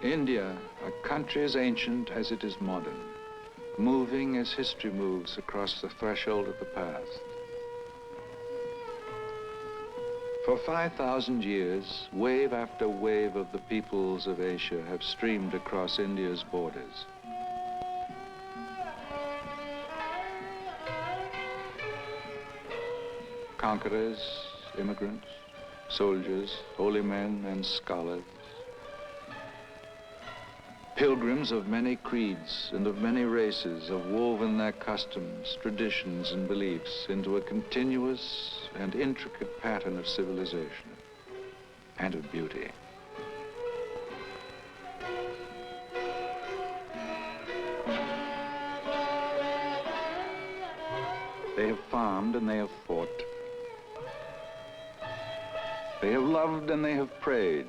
India, a country as ancient as it is modern, moving as history moves across the threshold of the past. For 5,000 years, wave after wave of the peoples of Asia have streamed across India's borders. Conquerors, immigrants, soldiers, holy men and scholars. Pilgrims of many creeds and of many races have woven their customs, traditions, and beliefs into a continuous and intricate pattern of civilization and of beauty. They have farmed and they have fought. They have loved and they have prayed.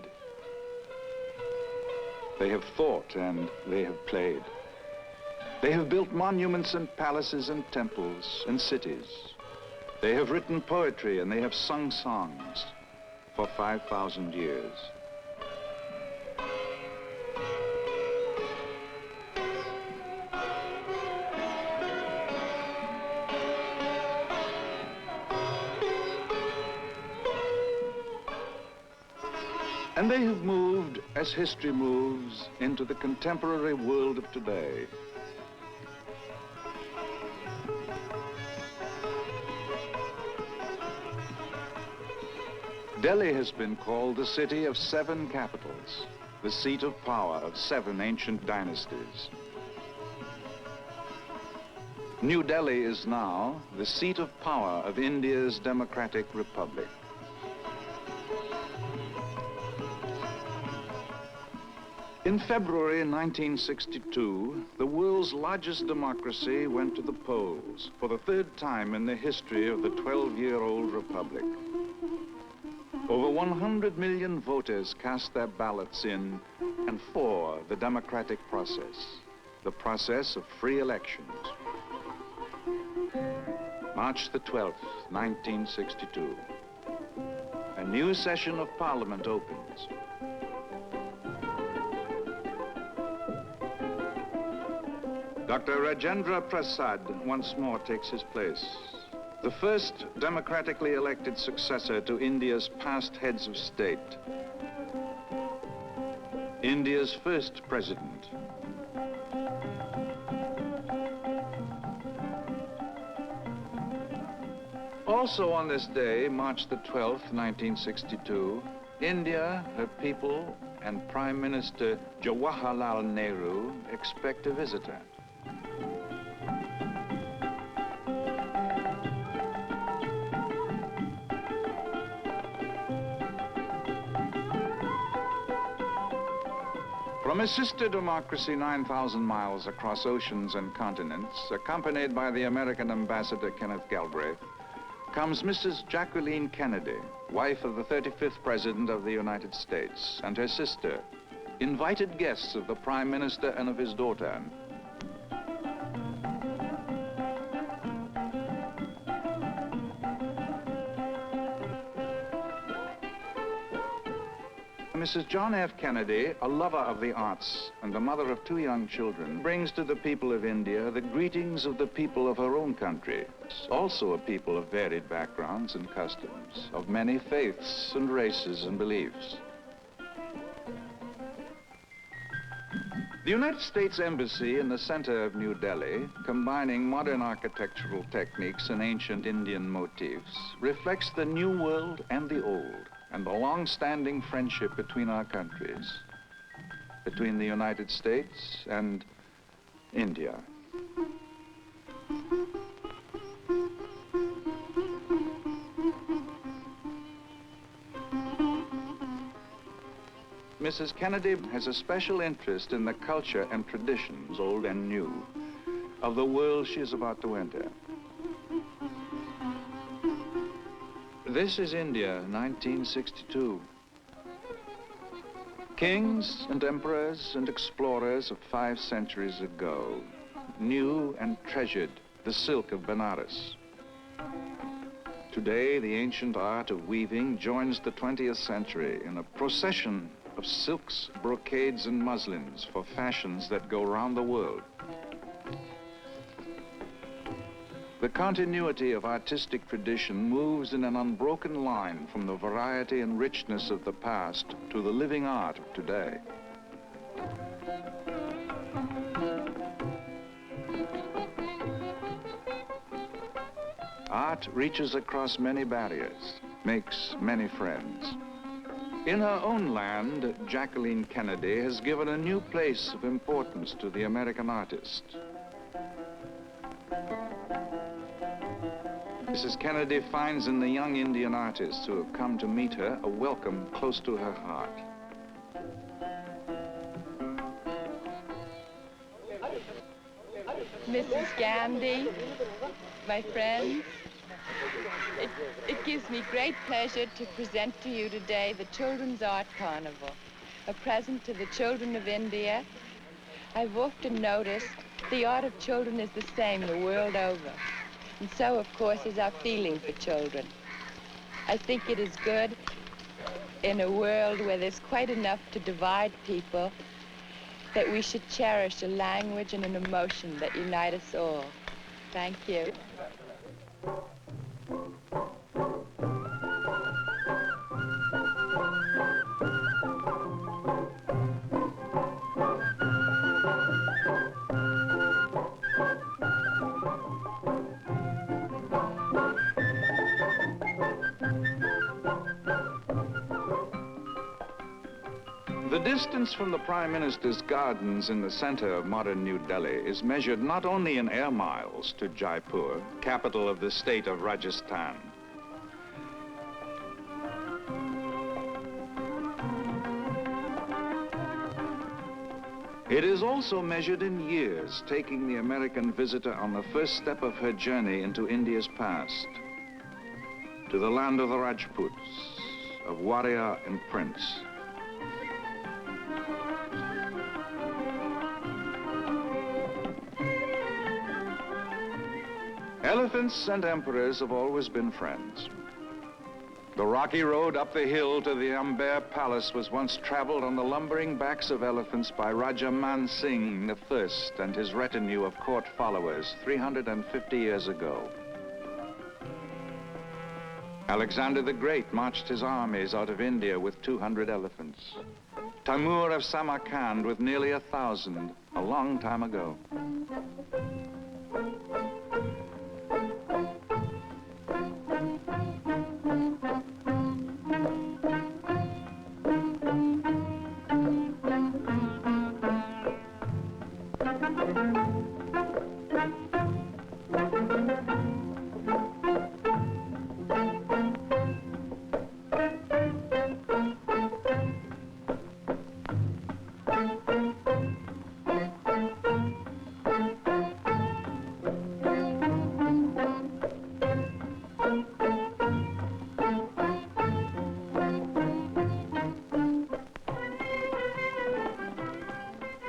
They have thought and they have played. They have built monuments and palaces and temples and cities. They have written poetry and they have sung songs for 5,000 years. And they have moved, as history moves, into the contemporary world of today. Delhi has been called the city of 7 capitals, the seat of power of 7 ancient dynasties. New Delhi is now the seat of power of India's democratic republic. In February 1962, the world's largest democracy went to the polls for the 3rd time in the history of the 12-year-old republic. Over 100 million voters cast their ballots in and for the democratic process, the process of free elections. March the 12th, 1962. A new session of Parliament opens. Dr. Rajendra Prasad once more takes his place. The first democratically elected successor to India's past heads of state. India's first president. Also on this day, March the 12th, 1962, India, her people, and Prime Minister Jawaharlal Nehru expect a visitor. From a sister democracy 9,000 miles across oceans and continents, accompanied by the American ambassador Kenneth Galbraith, comes Mrs. Jacqueline Kennedy, wife of the 35th President of the United States, and her sister, invited guests of the Prime Minister and of his daughter. Mrs. John F. Kennedy, a lover of the arts and the mother of 2 young children, brings to the people of India the greetings of the people of her own country, also a people of varied backgrounds and customs, of many faiths and races and beliefs. The United States Embassy in the center of New Delhi, combining modern architectural techniques and ancient Indian motifs, reflects the new world and the old, and the long-standing friendship between our countries, between the United States and India. Mrs. Kennedy has a special interest in the culture and traditions, old and new, of the world she is about to enter. This is India, 1962. Kings and emperors and explorers of 5 centuries ago knew and treasured the silk of Benares. Today, the ancient art of weaving joins the 20th century in a procession of silks, brocades, and muslins for fashions that go round the world. The continuity of artistic tradition moves in an unbroken line from the variety and richness of the past to the living art of today. Art reaches across many barriers, makes many friends. In her own land, Jacqueline Kennedy has given a new place of importance to the American artist. Mrs. Kennedy finds in the young Indian artists who have come to meet her a welcome close to her heart. Mrs. Gandhi, my friends, it gives me great pleasure to present to you today the Children's Art Carnival, a present to the children of India. I've often noticed the art of children is the same the world over. And so, of course, is our feeling for children. I think it is good in a world where there's quite enough to divide people that we should cherish a language and an emotion that unite us all. Thank you. The distance from the Prime Minister's gardens in the center of modern New Delhi is measured not only in air miles to Jaipur, capital of the state of Rajasthan. It is also measured in years, taking the American visitor on the first step of her journey into India's past, to the land of the Rajputs, of warrior and prince. Elephants and emperors have always been friends. The rocky road up the hill to the Khyber Palace was once traveled on the lumbering backs of elephants by Raja Man Singh I and his retinue of court followers 350 years ago. Alexander the Great marched his armies out of India with 200 elephants. Timur of Samarkand with nearly 1,000 a long time ago.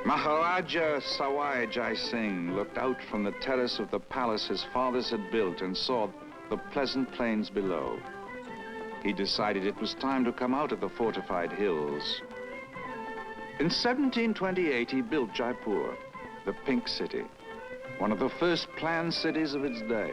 Maharaja Sawai Jai Singh looked out from the terrace of the palace his fathers had built and saw the pleasant plains below. He decided it was time to come out of the fortified hills. In 1728, he built Jaipur, the Pink City, one of the first planned cities of its day.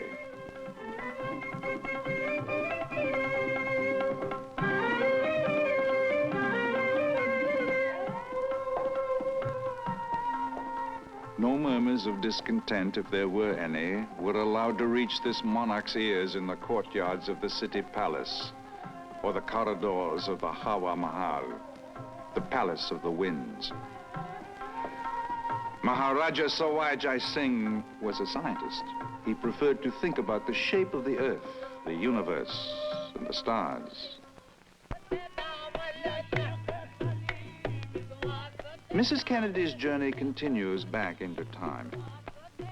No murmurs of discontent, if there were any, were allowed to reach this monarch's ears in the courtyards of the city palace or the corridors of the Hawa Mahal, the palace of the winds. Maharaja Sawai Jai Singh was a scientist. He preferred to think about the shape of the earth, the universe, and the stars. Mrs. Kennedy's journey continues back into time.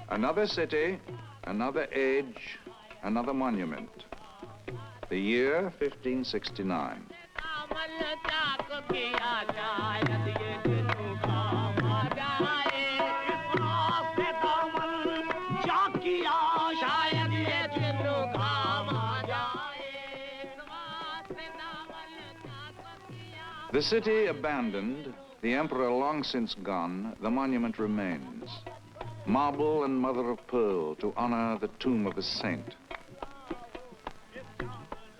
Another city, another age, another monument. The year 1569. The city abandoned, the emperor long since gone, the monument remains. Marble and mother of pearl to honor the tomb of a saint.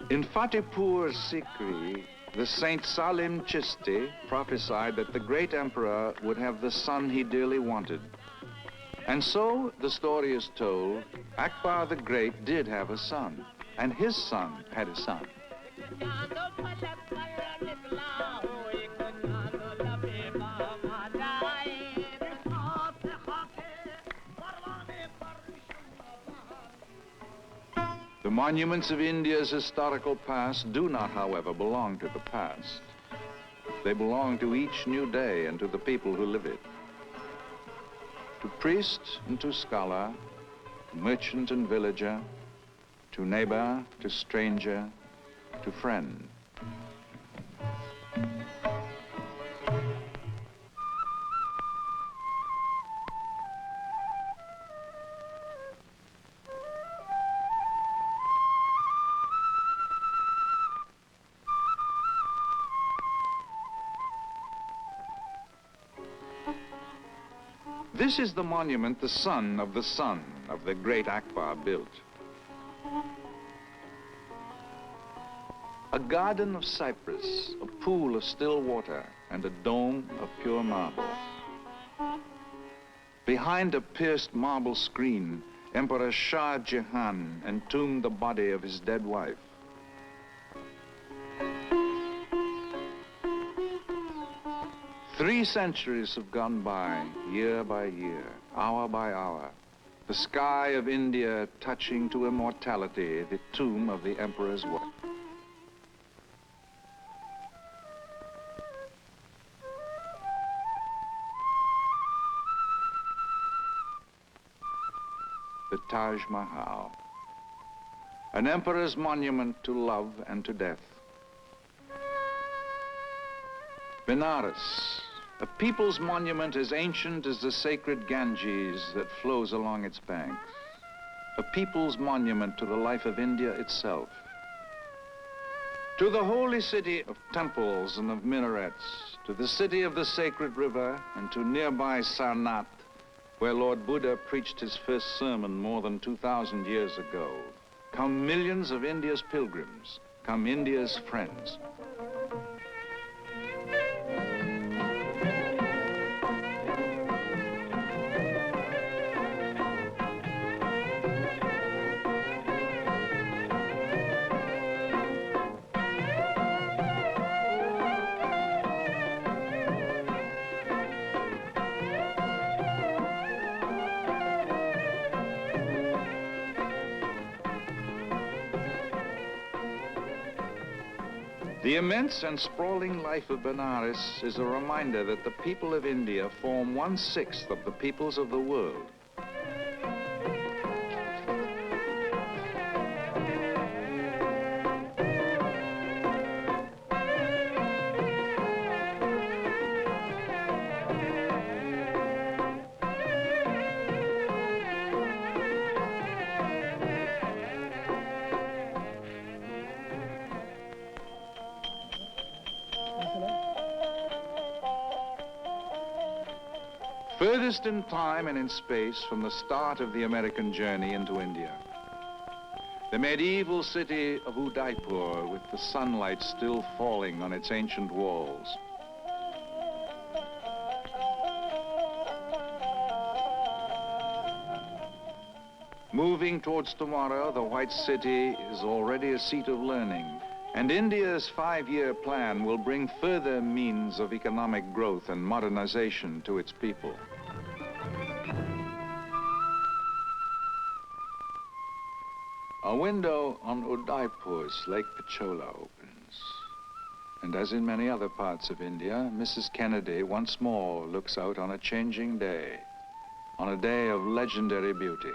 In Fatehpur Sikri, the Saint Salim Chisti prophesied that the great emperor would have the son he dearly wanted. And so, the story is told, Akbar the Great did have a son, and his son had a son. The monuments of India's historical past do not, however, belong to the past. They belong to each new day and to the people who live it. To priest and to scholar, to merchant and villager, to neighbor, to stranger, to friend. This is the monument the son of the great Akbar built. A garden of cypress, a pool of still water, and a dome of pure marble. Behind a pierced marble screen, Emperor Shah Jahan entombed the body of his dead wife. Three centuries have gone by, year by year, hour by hour. The sky of India touching to immortality the tomb of the emperor's wife. The Taj Mahal, an emperor's monument to love and to death. Benares, a people's monument as ancient as the sacred Ganges that flows along its banks. A people's monument to the life of India itself. To the holy city of temples and of minarets, to the city of the sacred river, and to nearby Sarnath, where Lord Buddha preached his first sermon more than 2,000 years ago, come millions of India's pilgrims, come India's friends. The immense and sprawling life of Benares is a reminder that the people of India form 1/6 of the peoples of the world. Furthest in time and in space from the start of the American journey into India. The medieval city of Udaipur with the sunlight still falling on its ancient walls. Moving towards tomorrow, the White City is already a seat of learning, and India's 5-year plan will bring further means of economic growth and modernization to its people. A window on Udaipur's Lake Pichola opens. And as in many other parts of India, Mrs. Kennedy once more looks out on a changing day, on a day of legendary beauty.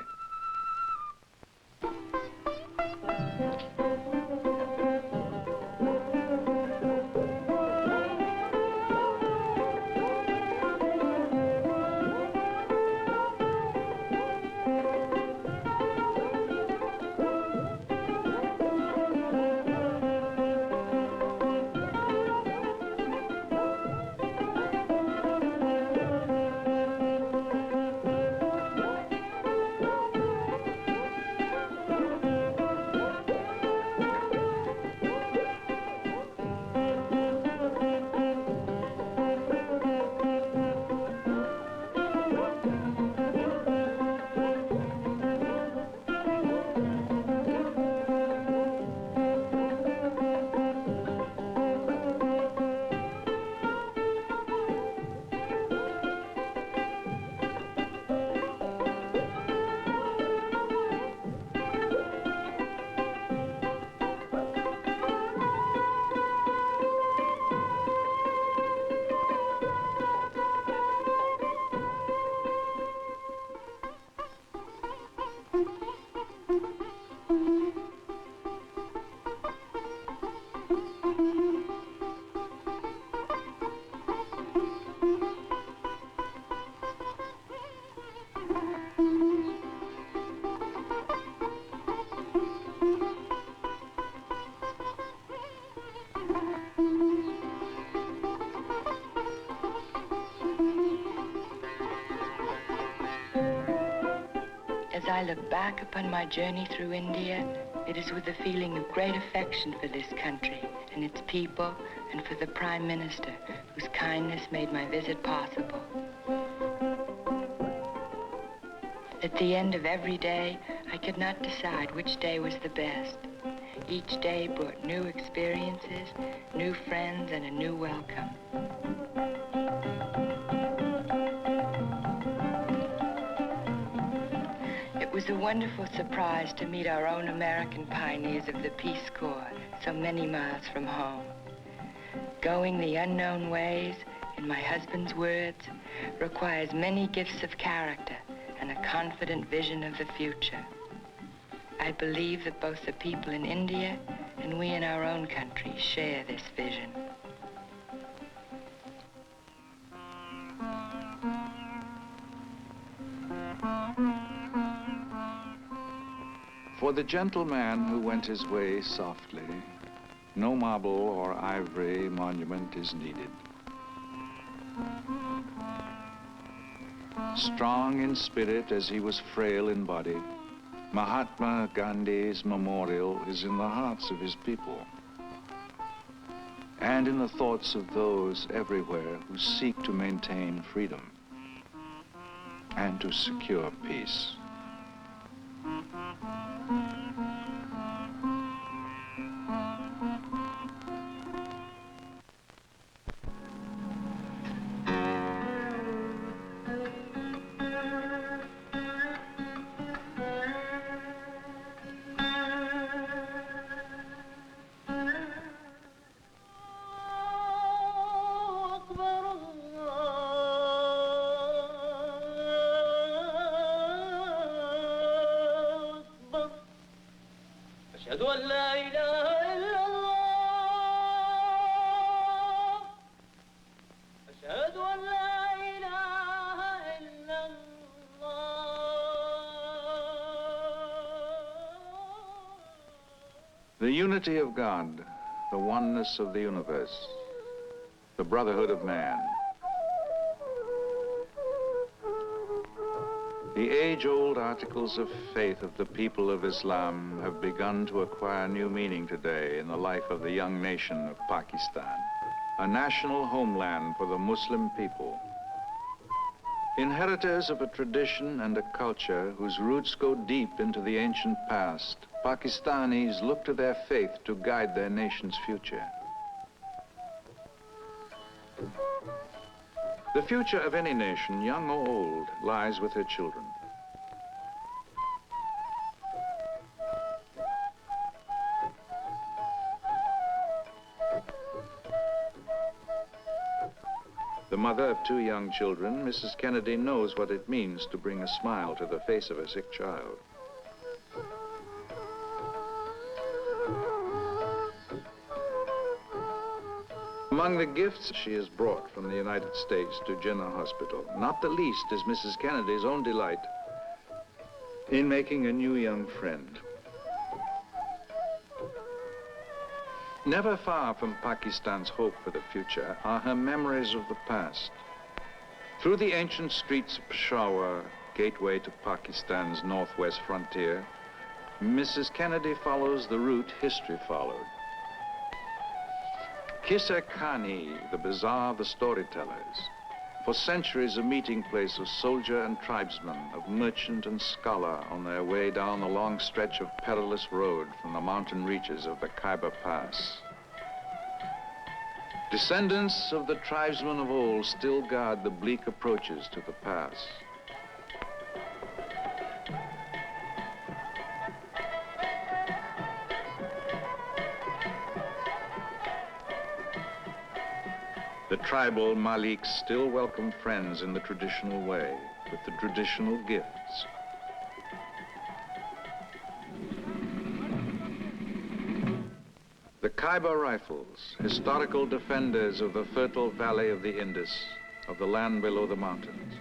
I look back upon my journey through India, it is with a feeling of great affection for this country and its people, and for the Prime Minister, whose kindness made my visit possible. At the end of every day, I could not decide which day was the best. Each day brought new experiences, new friends, and a new welcome. It was a wonderful surprise to meet our own American pioneers of the Peace Corps so many miles from home. Going the unknown ways, in my husband's words, requires many gifts of character and a confident vision of the future. I believe that both the people in India and we in our own country share this vision. For the gentleman who went his way softly, no marble or ivory monument is needed. Strong in spirit as he was frail in body, Mahatma Gandhi's memorial is in the hearts of his people and in the thoughts of those everywhere who seek to maintain freedom and to secure peace. أشهد أن لا إله إلا الله أشهد أن لا إله إلا الله. The unity of God, the oneness of the universe, the brotherhood of man. The age-old articles of faith of the people of Islam have begun to acquire new meaning today in the life of the young nation of Pakistan, a national homeland for the Muslim people. Inheritors of a tradition and a culture whose roots go deep into the ancient past, Pakistanis look to their faith to guide their nation's future. The future of any nation, young or old, lies with her children. The mother of two young children, Mrs. Kennedy knows what it means to bring a smile to the face of a sick child. Among the gifts she has brought from the United States to Jinnah Hospital, not the least is Mrs. Kennedy's own delight in making a new young friend. Never far from Pakistan's hope for the future are her memories of the past. Through the ancient streets of Peshawar, gateway to Pakistan's northwest frontier, Mrs. Kennedy follows the route history followed. Kissa Khani, the bazaar of the storytellers, for centuries a meeting place of soldier and tribesman, of merchant and scholar on their way down the long stretch of perilous road from the mountain reaches of the Khyber Pass. Descendants of the tribesmen of old still guard the bleak approaches to the pass. The tribal Maliks still welcome friends in the traditional way, with the traditional gifts. The Khyber Rifles, historical defenders of the fertile valley of the Indus, of the land below the mountains.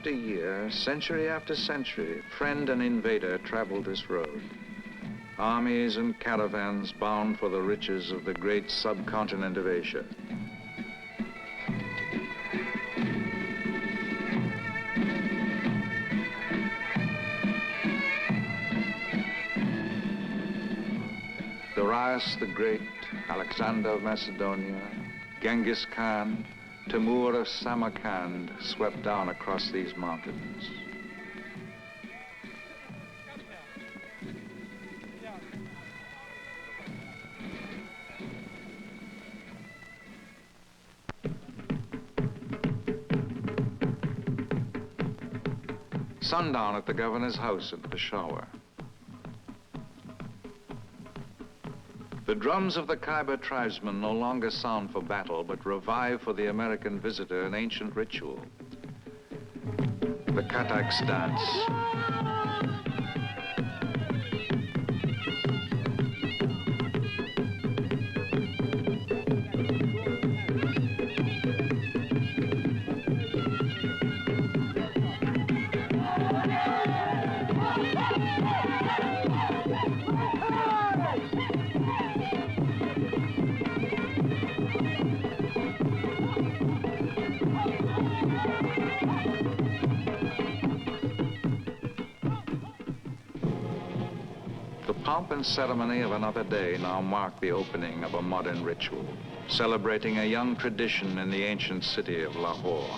after year, century after century, friend and invader traveled this road. Armies and caravans bound for the riches of the great subcontinent of Asia. Darius the Great, Alexander of Macedonia, Genghis Khan, Timur of Samarkand swept down across these mountains. Sundown at the governor's house in Peshawar. The drums of the Khyber tribesmen no longer sound for battle, but revive for the American visitor an ancient ritual. The Katak's dance. The pomp and ceremony of another day now mark the opening of a modern ritual, celebrating a young tradition in the ancient city of Lahore.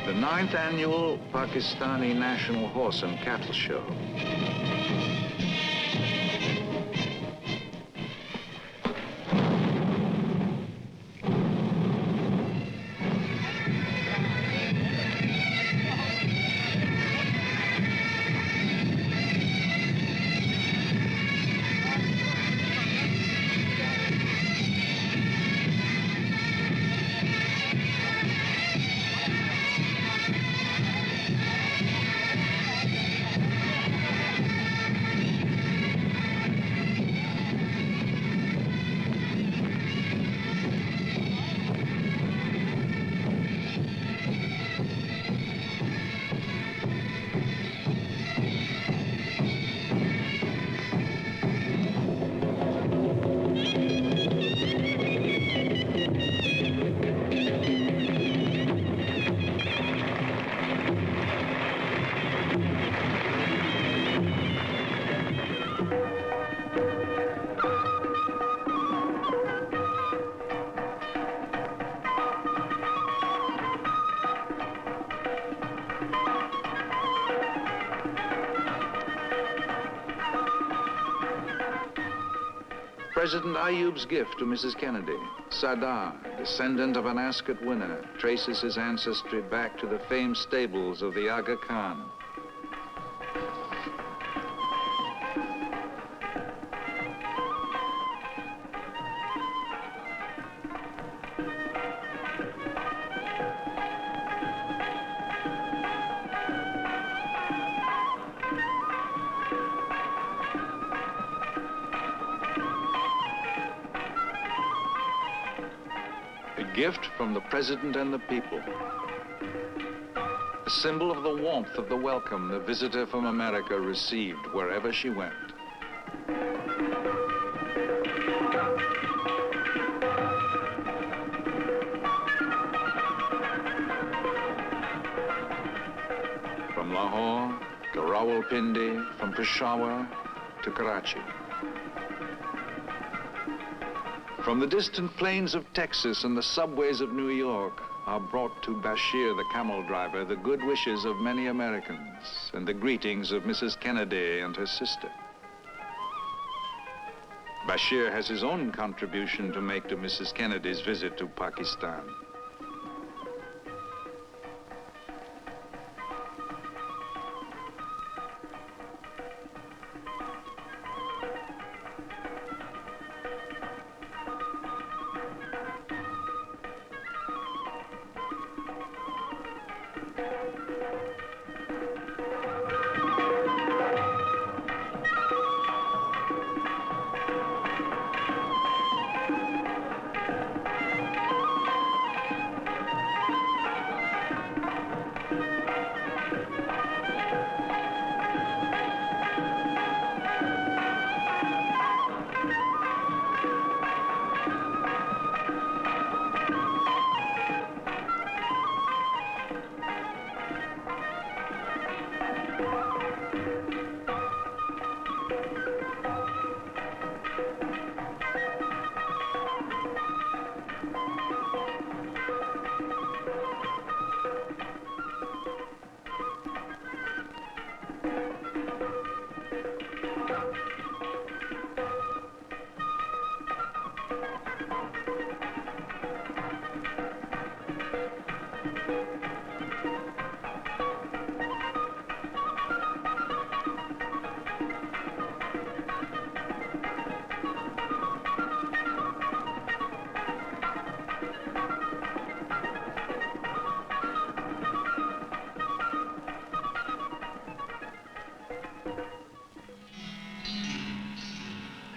The 9th annual Pakistani National Horse and Cattle Show. President Ayub's gift to Mrs. Kennedy. Sardar, descendant of an Ascot winner, traces his ancestry back to the famed stables of the Aga Khan. A gift from the President and the people. A symbol of the warmth of the welcome the visitor from America received wherever she went. From Lahore to Rawalpindi, from Peshawar to Karachi. From the distant plains of Texas and the subways of New York are brought to Bashir, the camel driver, the good wishes of many Americans and the greetings of Mrs. Kennedy and her sister. Bashir has his own contribution to make to Mrs. Kennedy's visit to Pakistan.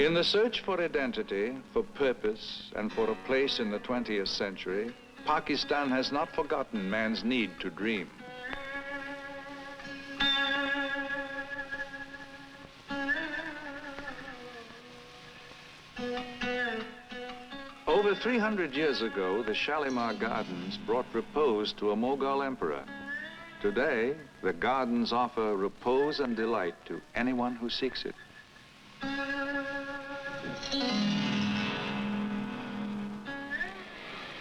In the search for identity, for purpose, and for a place in the 20th century, Pakistan has not forgotten man's need to dream. Over 300 years ago, the Shalimar Gardens brought repose to a Mughal emperor. Today, the gardens offer repose and delight to anyone who seeks it.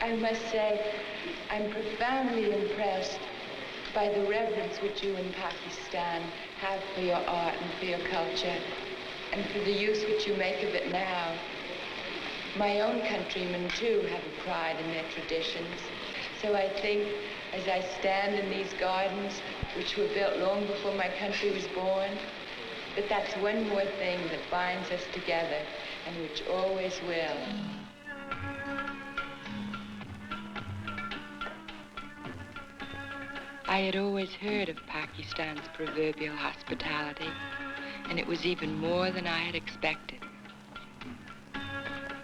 I must say, I'm profoundly impressed by the reverence which you in Pakistan have for your art and for your culture, and for the use which you make of it now. My own countrymen, too, have a pride in their traditions. So I think, as I stand in these gardens, which were built long before my country was born, that that's one more thing that binds us together, and which always will. I had always heard of Pakistan's proverbial hospitality, and it was even more than I had expected.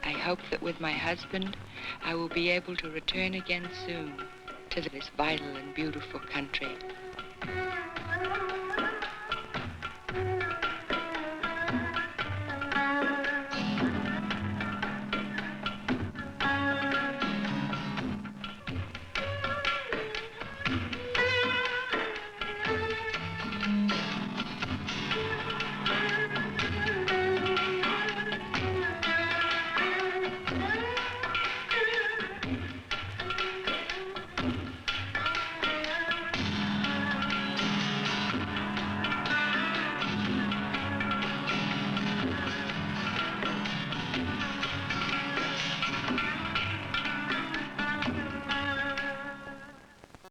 I hope that with my husband, I will be able to return again soon to this vital and beautiful country.